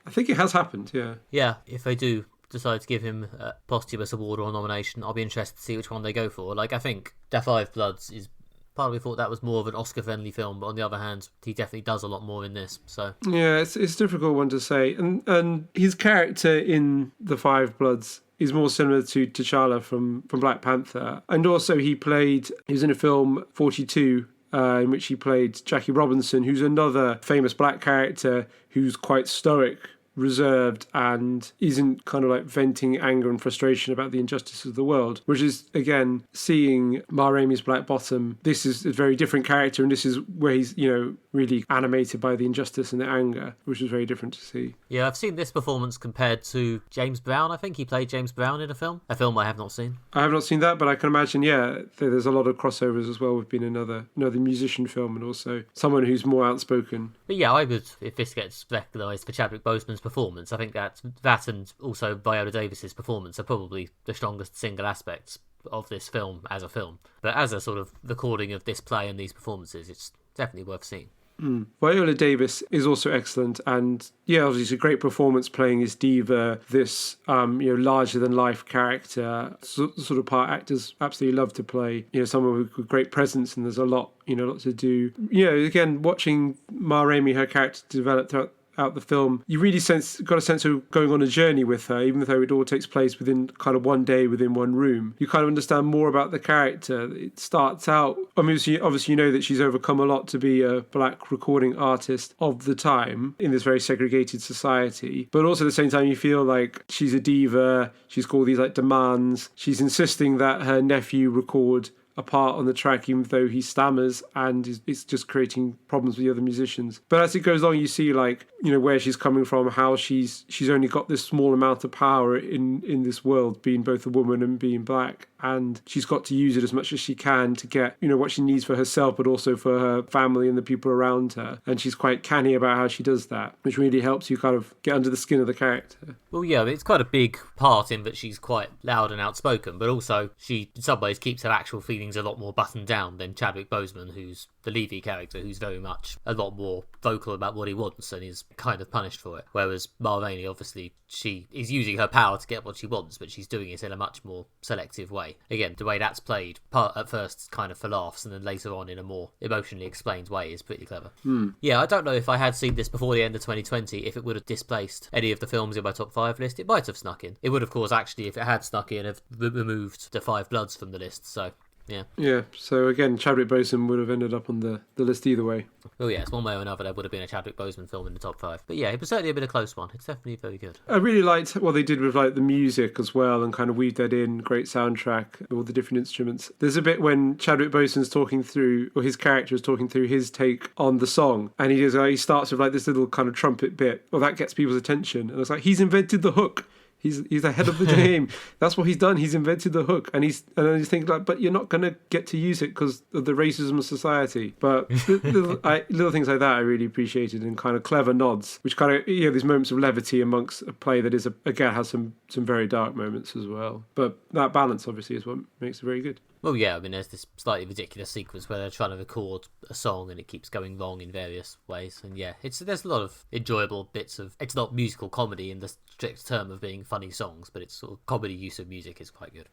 I think it has happened, yeah.
Yeah, if they do decide to give him a posthumous award or a nomination, I'll be interested to see which one they go for. Like, I think Da 5 Bloods is... Part of me thought that was more of an Oscar-friendly film, but on the other hand, he definitely does a lot more in this. So
yeah, it's a difficult one to say. And his character in The Five Bloods is more similar to T'Challa from Black Panther. And also he was in a film, 42, in which he played Jackie Robinson, who's another famous black character who's quite stoic, reserved, and isn't kind of like venting anger and frustration about the injustice of the world, which is, again, seeing Ma Rainey's Black Bottom. This is a very different character, and this is where he's, really animated by the injustice and the anger, which is very different to see.
Yeah, I've seen this performance compared to James Brown. I think he played James Brown in a film I have not seen.
I have not seen that, but I can imagine, there's a lot of crossovers as well with being another musician film, and also someone who's more outspoken.
But yeah, I would, if this gets recognised for Chadwick Boseman's performance, I think that and also Viola Davis's performance are probably the strongest single aspects of this film as a film. But as a sort of recording of this play and these performances, it's definitely worth seeing.
Viola Davis is also excellent, and obviously it's a great performance playing his diva, this larger than life character, sort of part actors absolutely love to play. Someone with great presence, and there's a lot to do. Again, watching Ma Rainey, her character develop throughout the film, you really got a sense of going on a journey with her, even though it all takes place within kind of one day within one room. You kind of understand more about the character. It starts out, obviously you know that she's overcome a lot to be a black recording artist of the time in this very segregated society, but also at the same time you feel like she's a diva. She's got all these like demands. She's insisting that her nephew record a part on the track, even though he stammers, and it's just creating problems with the other musicians. But as it goes on, you see where she's coming from, how she's only got this small amount of power in this world, being both a woman and being black, and she's got to use it as much as she can to get what she needs for herself, but also for her family and the people around her. And she's quite canny about how she does that, which really helps you kind of get under the skin of the character.
Well, yeah, it's quite a big part in that she's quite loud and outspoken, but also she in some ways keeps her actual feelings a lot more buttoned down than Chadwick Boseman, who's the Levy character, who's very much a lot more vocal about what he wants and is kind of punished for it. Whereas Marvani, obviously, she is using her power to get what she wants, but she's doing it in a much more selective way. Again, the way that's played, at first kind of for laughs, and then later on in a more emotionally explained way, is pretty clever. Yeah, I don't know if I had seen this before the end of 2020, if it would have displaced any of the films in my top 5 list. It might have snuck in. It would, of course, actually, if it had snuck in, have removed the 5 Bloods from the list, so... Yeah,
so again, Chadwick Boseman would have ended up on the list either way.
Oh yes, one way or another there would have been a Chadwick Boseman film in the top 5. But yeah, it was certainly a bit of a close one. It's definitely very good.
I really liked what they did with the music as well, and kind of weaved that in. Great soundtrack, all the different instruments. There's a bit when Chadwick Boseman's talking through, or his character is talking through his take on the song, and he starts with this little kind of trumpet bit. Well, that gets people's attention, and it's like, he's invented the hook. He's ahead of the game. That's what he's done. He's invented the hook, and then you think but you're not going to get to use it because of the racism of society. But little things like that I really appreciated, and kind of clever nods, which kind of these moments of levity amongst a play that is again has some very dark moments as well. But that balance obviously is what makes it very good.
Well, yeah, I mean, there's this slightly ridiculous sequence where they're trying to record a song and it keeps going wrong in various ways. And yeah, there's a lot of enjoyable bits of... It's not musical comedy in the strict term of being funny songs, but it's sort of comedy use of music is quite good.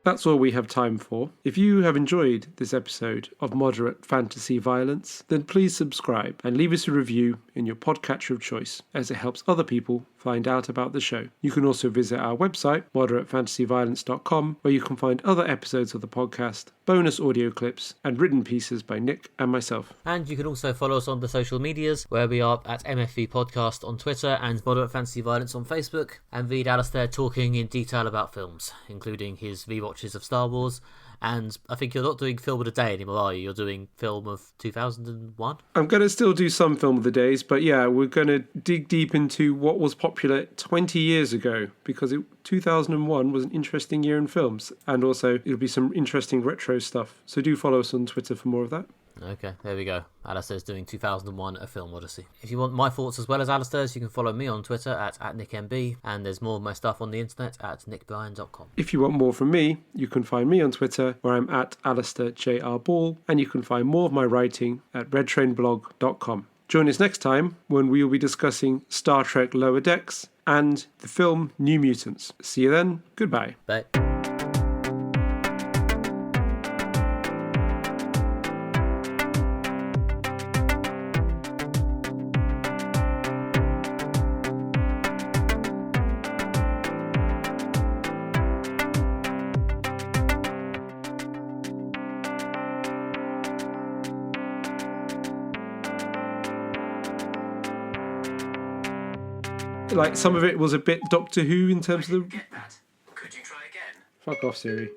That's all we have time for. If you have enjoyed this episode of Moderate Fantasy Violence, then please subscribe and leave us a review in your podcatcher of choice, as it helps other people find out about the show. You can also visit our website, moderatefantasyviolence.com, where you can find other episodes of the podcast, bonus audio clips, and written pieces by Nick and myself.
And you can also follow us on the social medias, where we are at MFV Podcast on Twitter and Moderate Fantasy Violence on Facebook, and read Alistair talking in detail about films, including his rewatches of Star Wars. And I think you're not doing film of the day anymore, are you? You're doing film of 2001?
I'm going to still do some film of the days, but yeah, we're going to dig deep into what was popular 20 years ago, because 2001 was an interesting year in films, and also it'll be some interesting retro stuff. So do follow us on Twitter for more of that.
Okay, there we go. Alistair's doing 2001, A Film Odyssey. If you want my thoughts as well as Alistair's, you can follow me on Twitter at NickMB, and there's more of my stuff on the internet at nickbryan.com.
If you want more from me, you can find me on Twitter, where I'm at AlistairJRBall, and you can find more of my writing at redtrainblog.com. Join us next time when we will be discussing Star Trek Lower Decks and the film New Mutants. See you then. Goodbye.
Bye.
Like, some of it was a bit Doctor Who in terms of the...
Get that. Could you try again?
Fuck off, Siri.